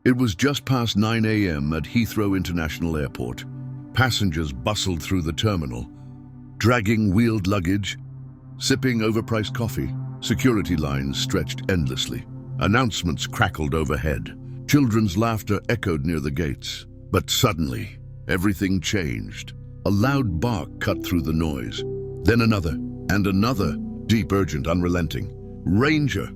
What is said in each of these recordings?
It was just past 9 a.m. at Heathrow International Airport. Passengers bustled through the terminal, dragging wheeled luggage, sipping overpriced coffee. Security lines stretched endlessly. Announcements crackled overhead. Children's laughter echoed near the gates. But suddenly, everything changed. A loud bark cut through the noise. Then another, and another, deep, urgent, unrelenting. Ranger,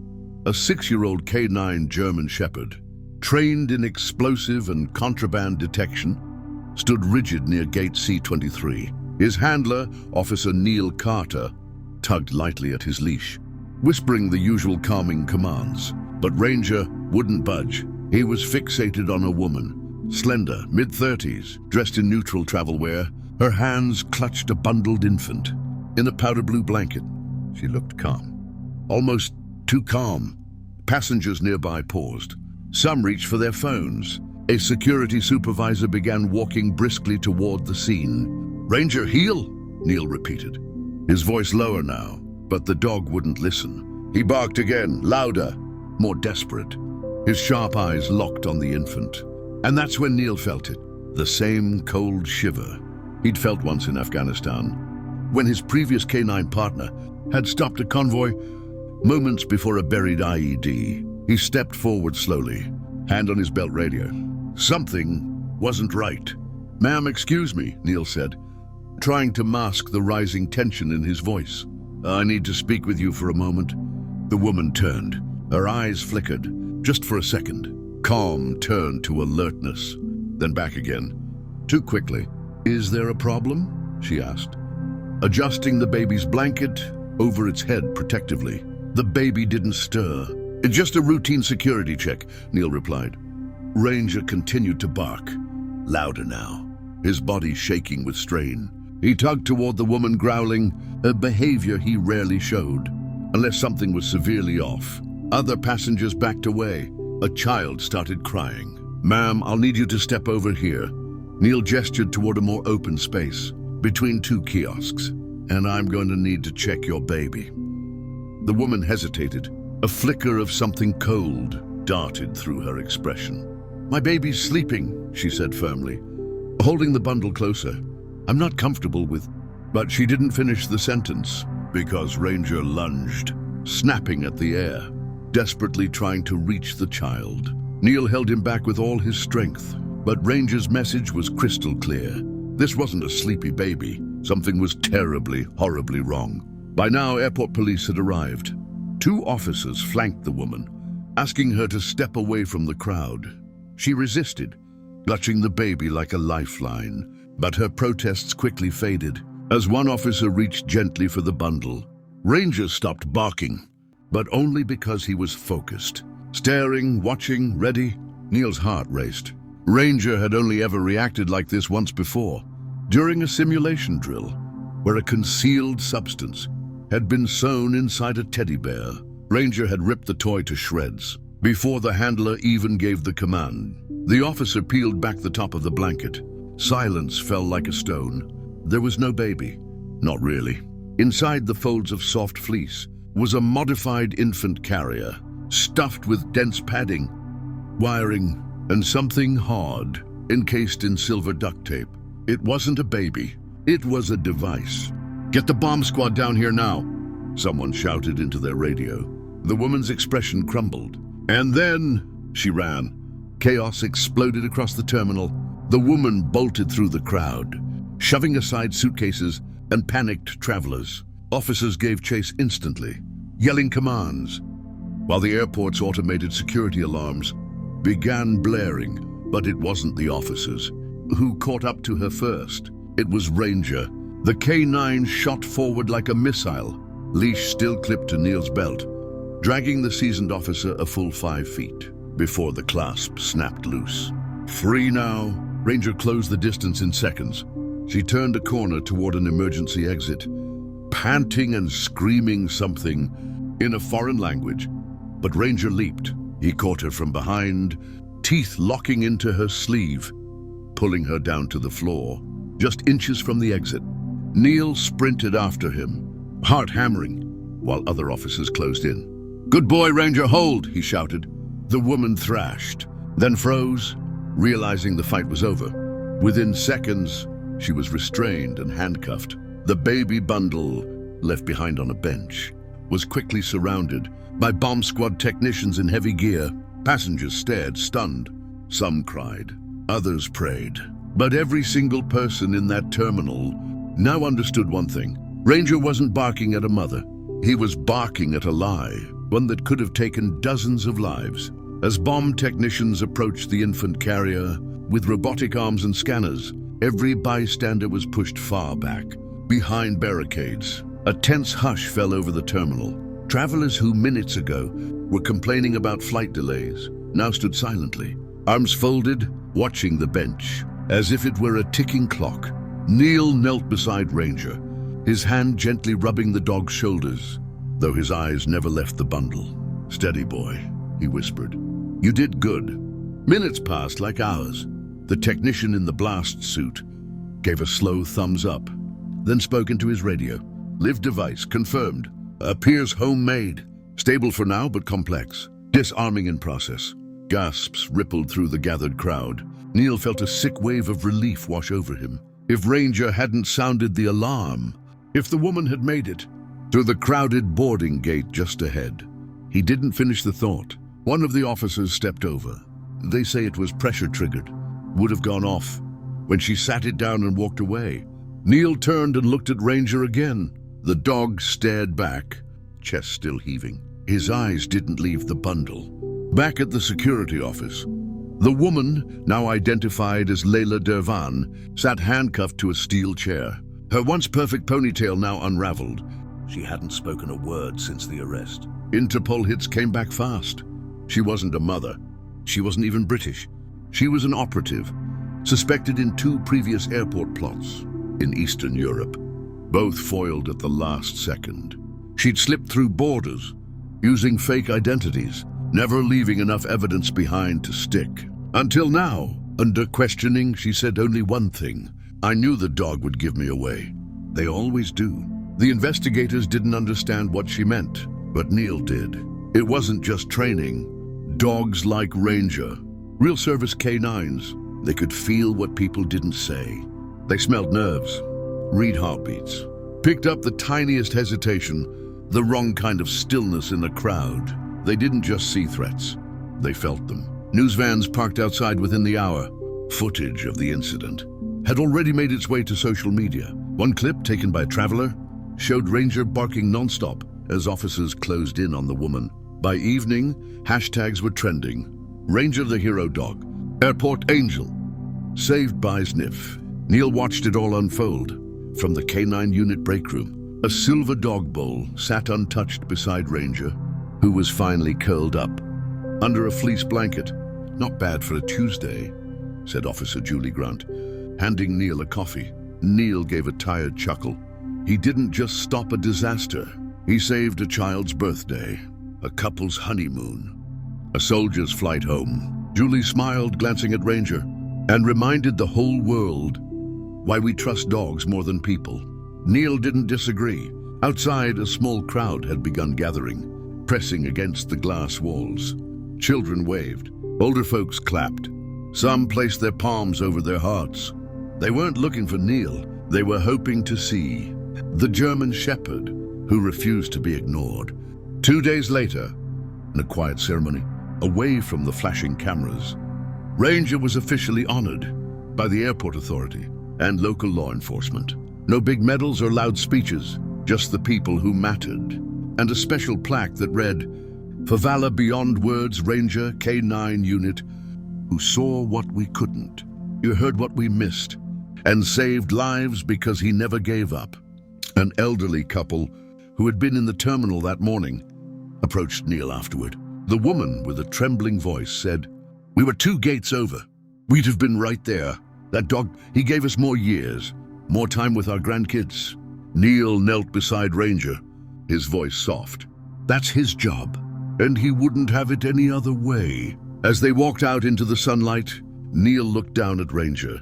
a 6-year-old K9 German Shepherd, trained in explosive and contraband detection, stood rigid near gate C23. His handler, Officer Neil Carter, tugged lightly at his leash, whispering the usual calming commands. But Ranger wouldn't budge. He was fixated on a woman, slender, mid-30s, dressed in neutral travel wear. Her hands clutched a bundled infant. In a powder blue blanket, she looked calm. Almost too calm. Passengers nearby paused. Some reached for their phones. A security supervisor began walking briskly toward the scene. "Ranger, heel!" Neil repeated, his voice lower now, but the dog wouldn't listen. He barked again, louder, more desperate. His sharp eyes locked on the infant. And that's when Neil felt it, the same cold shiver he'd felt once in Afghanistan, when his previous K9 partner had stopped a convoy moments before a buried IED. He stepped forward slowly, hand on his belt radio. Something wasn't right. "Ma'am, excuse me," Neil said, trying to mask the rising tension in his voice. "I need to speak with you for a moment." The woman turned. Her eyes flickered, just for a second. Calm turned to alertness, then back again, too quickly. "Is there a problem?" she asked, adjusting the baby's blanket over its head protectively. The baby didn't stir. "It's just a routine security check," Neil replied. Ranger continued to bark, louder now, his body shaking with strain. He tugged toward the woman, growling, a behavior he rarely showed, unless something was severely off. Other passengers backed away. A child started crying. "Ma'am, I'll need you to step over here." Neil gestured toward a more open space, between two kiosks. "And I'm going to need to check your baby." The woman hesitated. A flicker of something cold darted through her expression. "My baby's sleeping," she said firmly, holding the bundle closer. "I'm not comfortable with..." But she didn't finish the sentence, because Ranger lunged, snapping at the air, desperately trying to reach the child. Neil held him back with all his strength, but Ranger's message was crystal clear. This wasn't a sleepy baby. Something was terribly, horribly wrong. By now, airport police had arrived. 2 officers flanked the woman, asking her to step away from the crowd. She resisted, clutching the baby like a lifeline, but her protests quickly faded. As one officer reached gently for the bundle, Ranger stopped barking, but only because he was focused. Staring, watching, ready, Neil's heart raced. Ranger had only ever reacted like this once before, during a simulation drill, where a concealed substance had been sewn inside a teddy bear. Ranger had ripped the toy to shreds, before the handler even gave the command. The officer peeled back the top of the blanket. Silence fell like a stone. There was no baby. Not really. Inside the folds of soft fleece was a modified infant carrier, stuffed with dense padding, wiring, and something hard, encased in silver duct tape. It wasn't a baby. It was a device. "Get the bomb squad down here now," someone shouted into their radio. The woman's expression crumbled. And then she ran. Chaos exploded across the terminal. The woman bolted through the crowd, shoving aside suitcases and panicked travelers. Officers gave chase instantly, yelling commands, while the airport's automated security alarms began blaring. But it wasn't the officers who caught up to her first. It was Ranger. The K9 shot forward like a missile, leash still clipped to Neil's belt, dragging the seasoned officer a full 5 feet before the clasp snapped loose. Free now, Ranger closed the distance in seconds. She turned a corner toward an emergency exit, panting and screaming something in a foreign language. But Ranger leaped. He caught her from behind, teeth locking into her sleeve, pulling her down to the floor, just inches from the exit. Neil sprinted after him, heart hammering, while other officers closed in. "Good boy, Ranger, hold," he shouted. The woman thrashed, then froze, realizing the fight was over. Within seconds, she was restrained and handcuffed. The baby bundle, left behind on a bench, was quickly surrounded by bomb squad technicians in heavy gear. Passengers stared, stunned. Some cried, others prayed. But every single person in that terminal now understood one thing. Ranger wasn't barking at a mother. He was barking at a lie, one that could have taken dozens of lives. As bomb technicians approached the infant carrier with robotic arms and scanners, every bystander was pushed far back, behind barricades. A tense hush fell over the terminal. Travelers who minutes ago were complaining about flight delays now stood silently, arms folded, watching the bench, as if it were a ticking clock. Neil knelt beside Ranger, his hand gently rubbing the dog's shoulders, though his eyes never left the bundle. "Steady, boy," he whispered. "You did good." Minutes passed like hours. The technician in the blast suit gave a slow thumbs up, then spoke into his radio. "Live device confirmed. Appears homemade. Stable for now, but complex. Disarming in process." Gasps rippled through the gathered crowd. Neil felt a sick wave of relief wash over him. If Ranger hadn't sounded the alarm, if the woman had made it to the crowded boarding gate just ahead. He didn't finish the thought. One of the officers stepped over. They say it was pressure triggered. Would have gone off when she sat it down and walked away. Neil turned and looked at Ranger again. The dog stared back, chest still heaving. His eyes didn't leave the bundle. Back at the security office, the woman, now identified as Layla Dervan, sat handcuffed to a steel chair. Her once perfect ponytail now unraveled. She hadn't spoken a word since the arrest. Interpol hits came back fast. She wasn't a mother. She wasn't even British. She was an operative, suspected in 2 previous airport plots in Eastern Europe, both foiled at the last second. She'd slipped through borders, using fake identities, never leaving enough evidence behind to stick. Until now, under questioning, she said only one thing: "I knew the dog would give me away." They always do. The investigators didn't understand what she meant, but Neil did. It wasn't just training. Dogs like Ranger, real service K9s, they could feel what people didn't say. They smelled nerves, read heartbeats, picked up the tiniest hesitation, the wrong kind of stillness in a crowd. They didn't just see threats, they felt them. News vans parked outside within the hour. Footage of the incident had already made its way to social media. One clip, taken by a traveler, showed Ranger barking nonstop as officers closed in on the woman. By evening, hashtags were trending. Ranger the hero dog, Airport Angel, saved by Sniff. Neil watched it all unfold. From the K9 unit break room, a silver dog bowl sat untouched beside Ranger, who was finally curled up under a fleece blanket. "Not bad for a Tuesday," said Officer Julie Grant, handing Neil a coffee. Neil gave a tired chuckle. He didn't just stop a disaster. He saved a child's birthday, a couple's honeymoon, a soldier's flight home. Julie smiled, glancing at Ranger, and reminded the whole world why we trust dogs more than people. Neil didn't disagree. Outside, a small crowd had begun gathering, pressing against the glass walls. Children waved. Older folks clapped. Some placed their palms over their hearts. They weren't looking for Neil. They were hoping to see the German Shepherd who refused to be ignored. 2 days later, in a quiet ceremony, away from the flashing cameras, Ranger was officially honored by the airport authority and local law enforcement. No big medals or loud speeches, just the people who mattered, and a special plaque that read, "For valor beyond words, Ranger K9 unit, who saw what we couldn't. You heard what we missed, and saved lives because he never gave up." An elderly couple who had been in the terminal that morning approached Neil afterward. The woman, with a trembling voice, said, "We were 2 gates over. We'd have been right there. That dog, he gave us more years, more time with our grandkids." Neil knelt beside Ranger, his voice soft. That's his job, and he wouldn't have it any other way. As they walked out into the sunlight, Neil looked down at Ranger,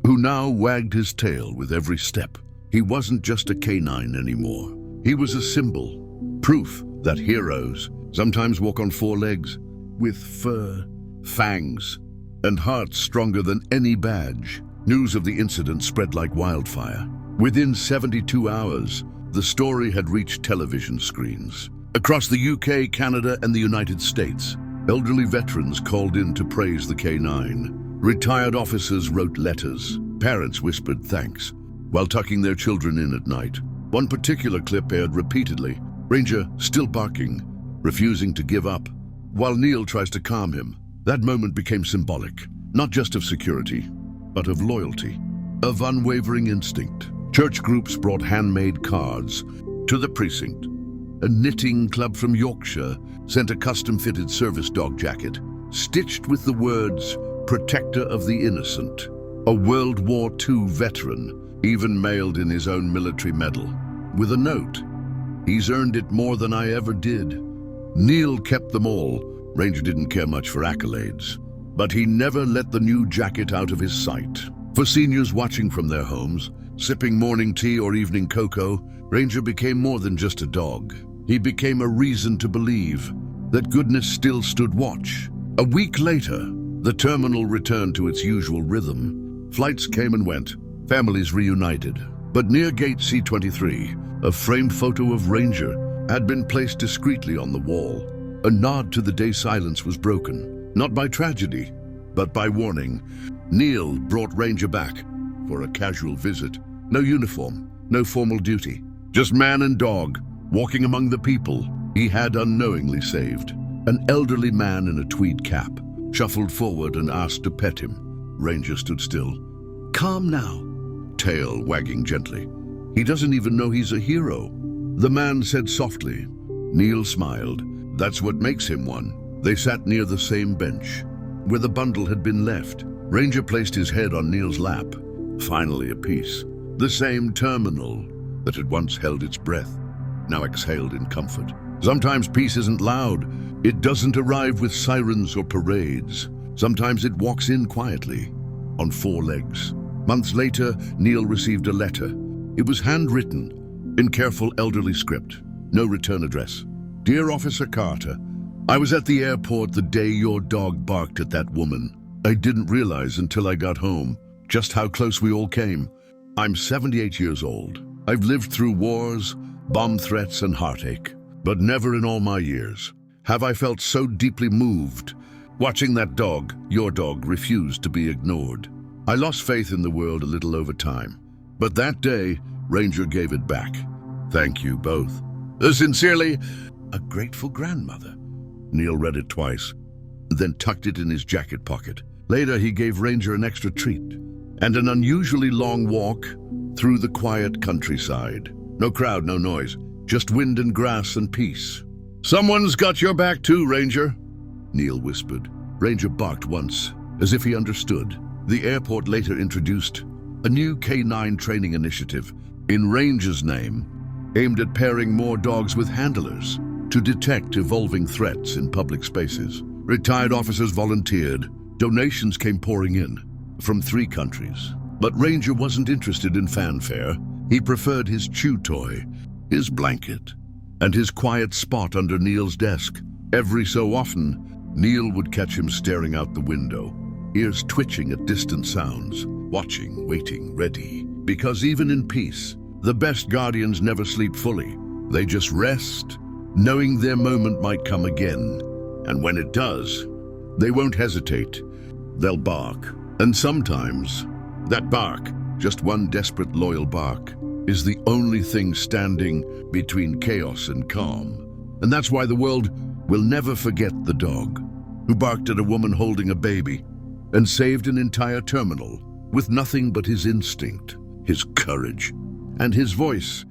who now wagged his tail with every step. He wasn't just a canine anymore. He was a symbol, proof that heroes sometimes walk on 4 legs, with fur fangs, and hearts stronger than any badge. News of the incident spread like wildfire. Within 72 hours, the story had reached television screens. Across the UK, Canada, and the United States, elderly veterans called in to praise the K9. Retired officers wrote letters. Parents whispered thanks while tucking their children in at night. One particular clip aired repeatedly, Ranger still barking, refusing to give up, while Neil tries to calm him. That moment became symbolic, not just of security, but of loyalty, of unwavering instinct. Church groups brought handmade cards to the precinct. A knitting club from Yorkshire sent a custom-fitted service dog jacket, stitched with the words, "Protector of the Innocent." A World War II veteran even mailed in his own military medal, with a note, "He's earned it more than I ever did." Neil kept them all. Ranger didn't care much for accolades, but he never let the new jacket out of his sight. For seniors watching from their homes, sipping morning tea or evening cocoa, Ranger became more than just a dog. He became a reason to believe that goodness still stood watch. A week later, the terminal returned to its usual rhythm. Flights came and went, families reunited. But near gate C23, a framed photo of Ranger had been placed discreetly on the wall. A nod to the day silence was broken, not by tragedy, but by warning. Neil brought Ranger back for a casual visit. No uniform, no formal duty, just man and dog, walking among the people he had unknowingly saved. An elderly man in a tweed cap shuffled forward and asked to pet him. Ranger stood still. "Calm now," tail wagging gently. "He doesn't even know he's a hero." The man said softly. Neil smiled. That's what makes him one. They sat near the same bench, where the bundle had been left. Ranger placed his head on Neil's lap. Finally at peace. The same terminal that had once held its breath, now exhaled in comfort. Sometimes peace isn't loud. It doesn't arrive with sirens or parades. Sometimes it walks in quietly, on four legs. Months later, Neil received a letter. It was handwritten, in careful elderly script. No return address. "Dear Officer Carter, I was at the airport the day your dog barked at that woman. I didn't realize until I got home just how close we all came. I'm 78 years old. I've lived through wars, bomb threats, and heartache, but never in all my years have I felt so deeply moved watching that dog, your dog, refuse to be ignored. I lost faith in the world a little over time, but that day, Ranger gave it back. Thank you both. Sincerely, a grateful grandmother." Neil read it twice, then tucked it in his jacket pocket. Later, he gave Ranger an extra treat and an unusually long walk through the quiet countryside. No crowd, no noise, just wind and grass and peace. "Someone's got your back too, Ranger," Neil whispered. Ranger barked once, as if he understood. The airport later introduced a new K9 training initiative in Ranger's name, aimed at pairing more dogs with handlers to detect evolving threats in public spaces. Retired officers volunteered. Donations came pouring in from 3 countries. But Ranger wasn't interested in fanfare. He preferred his chew toy, his blanket, and his quiet spot under Neil's desk. Every so often, Neil would catch him staring out the window, ears twitching at distant sounds, watching, waiting, ready. Because even in peace, the best guardians never sleep fully. They just rest, knowing their moment might come again. And when it does, they won't hesitate. They'll bark. And sometimes, that bark, just one desperate loyal bark, is the only thing standing between chaos and calm. And that's why the world will never forget the dog who barked at a woman holding a baby and saved an entire terminal with nothing but his instinct, his courage, and his voice